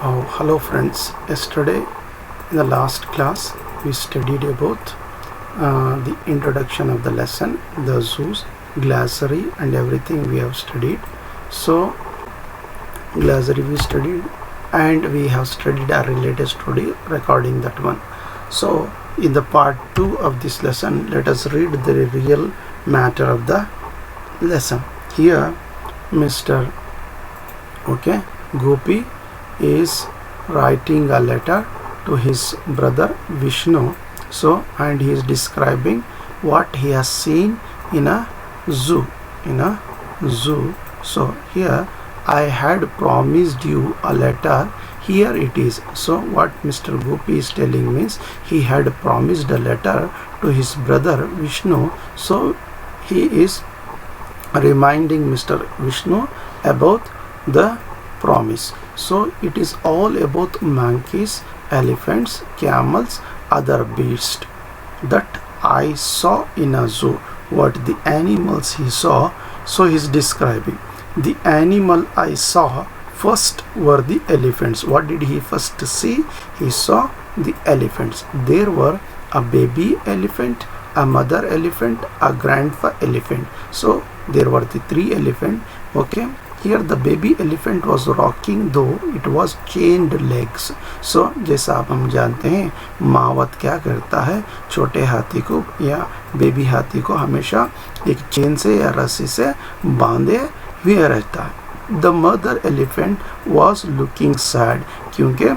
Hello friends, yesterday in the last class we studied about the introduction of the lesson, the zoos, glossary and everything we have studied. So glossary we studied and we have studied a related story recording that one. So in the part 2 of this lesson, let us read the real matter of the lesson. Here Mr. Gopi is writing a letter to his brother Vishnu, and he is describing what he has seen in a zoo. So here, I had promised you a letter, here it is. So what Mr. Gopi is telling means he had promised a letter to his brother Vishnu, so he is reminding Mr. Vishnu about the promise. So it is all about monkeys, elephants, camels, other beasts that I saw in a zoo. What the animals he saw, so he is describing. The animal I saw first were the elephants. What did he first see? He saw the elephants. There were a baby elephant, a mother elephant, a grandpa elephant. So there were the 3 elephants. Here the baby elephant was rocking, though it was chained legs. So जैसा आप हम जानते हैं, मावत क्या करता है, छोटे हाथी को या बेबी हाथी को हमेशा एक चेन से या रस्सी से बांधे हुए रहता है. The mother elephant was looking sad, क्योंकि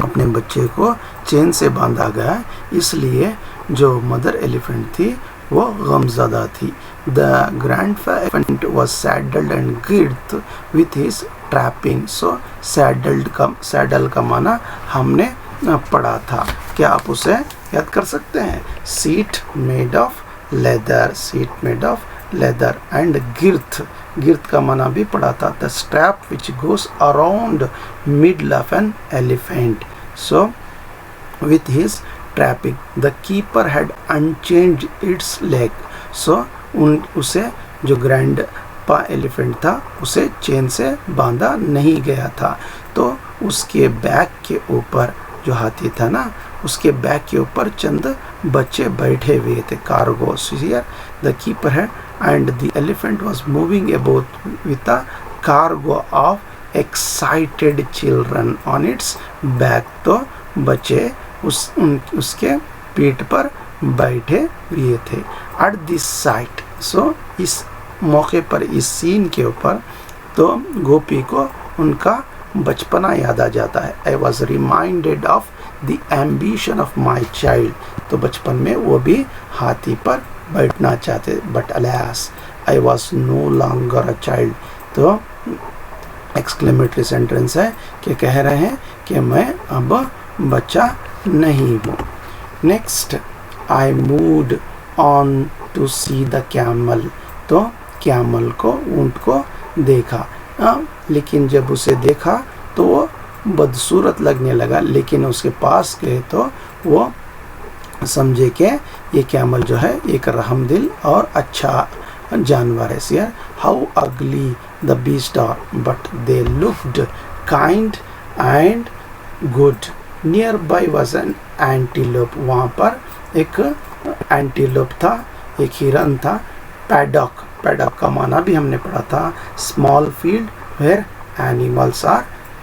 अपने बच्चे को चेन से बांधा गया है, इसलिए जो मदर एलिफेंट थी वो गमज़दा थी. The grandpa elephant was saddled and girthed with his trapping. So saddle का माना हमने पढ़ा था. क्या आप उसे याद कर सकते हैं? Seat made of leather and girth का माना भी पढ़ा था. The strap which goes around middle of an elephant. So with his trapping, the keeper had unchained its leg. So उसे जो ग्रैंड पा एलिफेंट था उसे चेन से बांधा नहीं गया था. तो उसके बैक के ऊपर जो हाथी था ना, उसके बैक के ऊपर चंद बच्चे बैठे हुए थे. कार्गो हियर द कीपर है and the elephant was moving about with a cargo of excited children on it's back. तो बच्चे उसके पीठ पर बैठे हुए थे. एट दिस साइट, सो इस मौके पर, इस सीन के ऊपर, तो गोपी को उनका बचपना याद आ जाता है. I was reminded of the ambition of my child. तो बचपन में वो भी हाथी पर बैठना चाहते, but alas I was no longer a child. तो एक्सक्लेमेटरी सेंटेंस है कि कह रहे हैं कि मैं अब बच्चा नहीं हूँ. Next, I moved on to see the camel. तो कैमल को, ऊंट को देखा. लेकिन जब उसे देखा तो वो बदसूरत लगने लगा, लेकिन उसके पास गए तो वो समझे कि ये कैमल जो है एक रहमदिल और अच्छा जानवर है. यार, how ugly the beast are, but they looked kind and good. Near by was an antelope. वहाँ पर एक एंटीलोप था, एक हिरन था. पैडॉक का माना भी हमने पढ़ा था, small field where animals are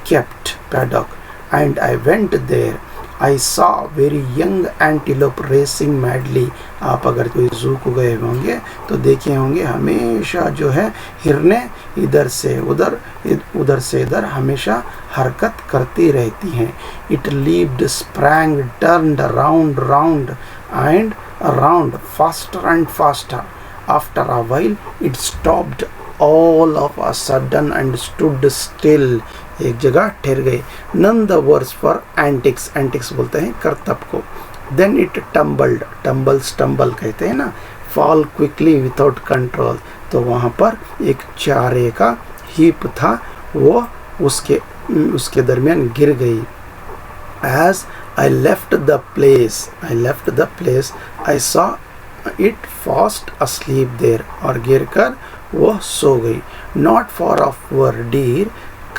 kept. Paddock. And I went there. I saw very young antelope racing madly. आप अगर कोई जू को गए होंगे तो देखे होंगे, हमेशा जो है हिरने इधर से इधर हमेशा हरकत करती रहती हैं. It levied, sprang, turned round and around, faster and faster. After a while it stopped all of a sudden and stood still. एक जगह ठहर गए. None the worse for antics बोलते हैं करतब को. Then it tumbled, stumble कहते हैं ना, fall quickly without control. तो वहाँ पर एक चारे का हीप था, वो उसके दरमियान गिर गई. As I left the place, I saw it fast asleep there. और गिरकर वो सो गई. Not far off were deer,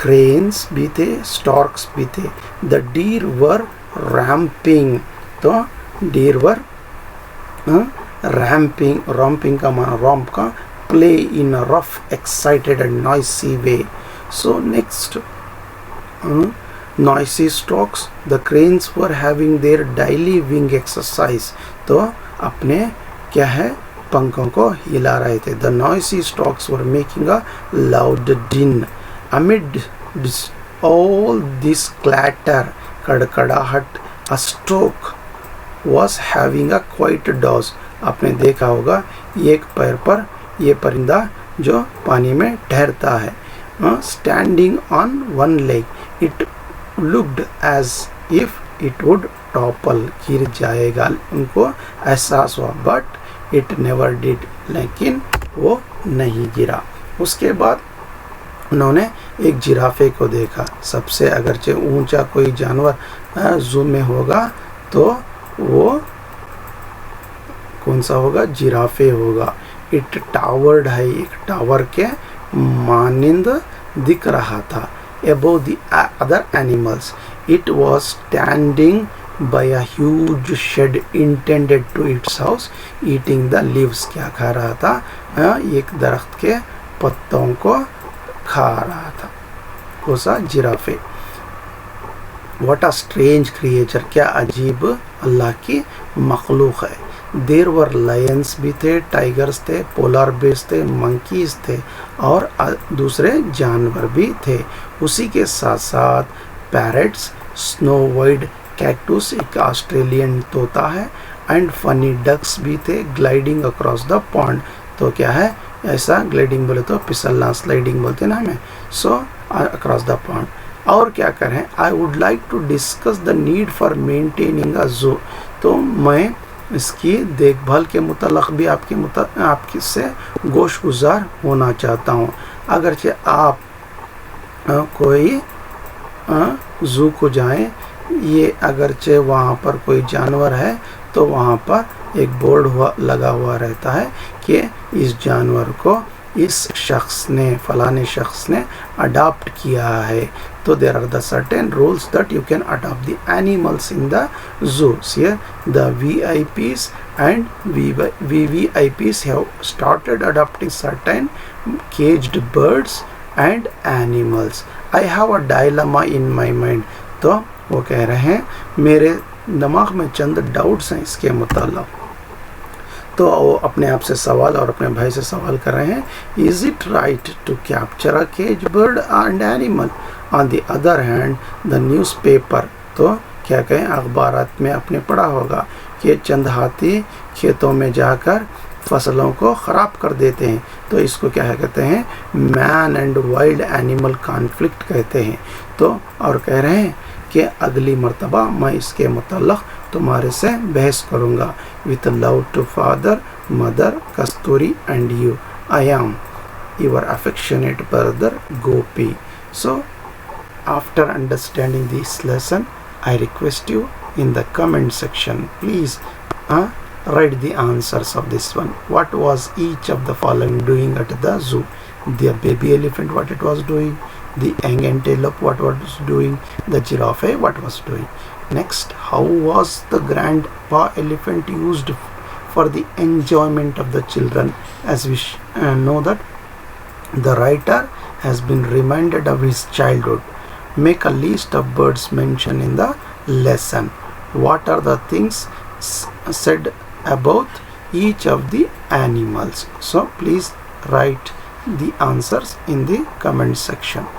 cranes भी थे, स्टॉर्क्स भी थे. The deer were ramping. तो डीर वर रैम्पिंग का माना रॉम्प का play in a rough excited and noisy way. So next noisy stalks. The cranes were having their daily wing exercise. तो अपने क्या है पंखों को हिला रहे थे. The noisy stalks were making a loud din. Amid all this clatter, कड़कड़ाहट, a stork was having a quiet doze. आपने देखा होगा एक पैर पर ये परिंदा जो पानी में ठहरता है. Standing on one leg, it looked as if it would topple. गिर जाएगा उनको एहसास हुआ. But it never did. लेकिन वो नहीं गिरा. उसके बाद उन्होंने एक जिराफे को देखा. सबसे अगरचे ऊंचा कोई जानवर जू में होगा तो वो कौन सा होगा? जिराफे होगा. इट टावर्ड है, एक टावर के मानिंद दिख रहा था. Above the other animals, it was standing by a huge shed intended to its house, eating the leaves. क्या खा रहा था? एक दरख्त के पत्तों को खा रहा था. कौन सा? जिराफे. What a strange creature. क्या अजीब अल्लाह की मखलूक है. देर वर लायंस भी थे, टाइगर्स थे, पोलर बेर्स थे, मंकीज थे और दूसरे जानवर भी थे. उसी के साथ साथ पैरट्स, स्नो वाइट कैक्टस एक ऑस्ट्रेलियन तोता है, एंड फनी डक्स भी थे ग्लाइडिंग अक्रॉस द पॉन्ड. तो क्या है ऐसा ग्लाइडिंग बोले तो फिसलना, स्लाइडिंग बोलते ना हमें. So across the pond. और क्या करें? I would like to discuss the need for maintaining a zoo. तो मैं इसकी देखभाल के मुताल्लिक़ भी आपकी से गोश गुजार होना चाहता हूँ. अगरचे आप कोई जू को जाएं, ये अगरचे वहाँ पर कोई जानवर है तो वहाँ पर एक बोर्ड लगा हुआ रहता है कि इस जानवर को इस शख्स ने, फलाने शख्स ने अडॉप्ट किया है. तो there are the certain rules that you can adopt the animals in the zoo. See, the VIPs and VVIPs have started adopting certain caged birds and animals. I have a dilemma in my mind. तो वो कह रहे हैं मेरे दिमाग में चंद doubts हैं इसके मुताल्लिक़. तो वो अपने आप से सवाल और अपने भाई से सवाल कर रहे हैं. Is it right to capture a cage bird and animal? On the other hand the newspaper. तो क्या कहें, अखबारात में आपने पढ़ा होगा कि चंद हाथी खेतों में जाकर फसलों को ख़राब कर देते हैं. तो इसको क्या कहते हैं? Man and wild animal conflict कहते हैं. तो और कह रहे हैं कि अगली मर्तबा मैं इसके मुताल्लिक़ तुम्हारे से बहस करूँगा. With love to father, mother, Kasturi and you. I am your affectionate brother Gopi. So after understanding this lesson, I request you in the comment section, please write the answers of this one. What was each of the following doing at the zoo? The baby elephant, what it was doing. The young antelope, what was doing. The giraffe, what was doing. Next, how was the grandpa elephant used for the enjoyment of the children? As we know that the writer has been reminded of his childhood. Make a list of birds mentioned in the lesson. What are the things said about each of the animals? So please write the answers in the comment section.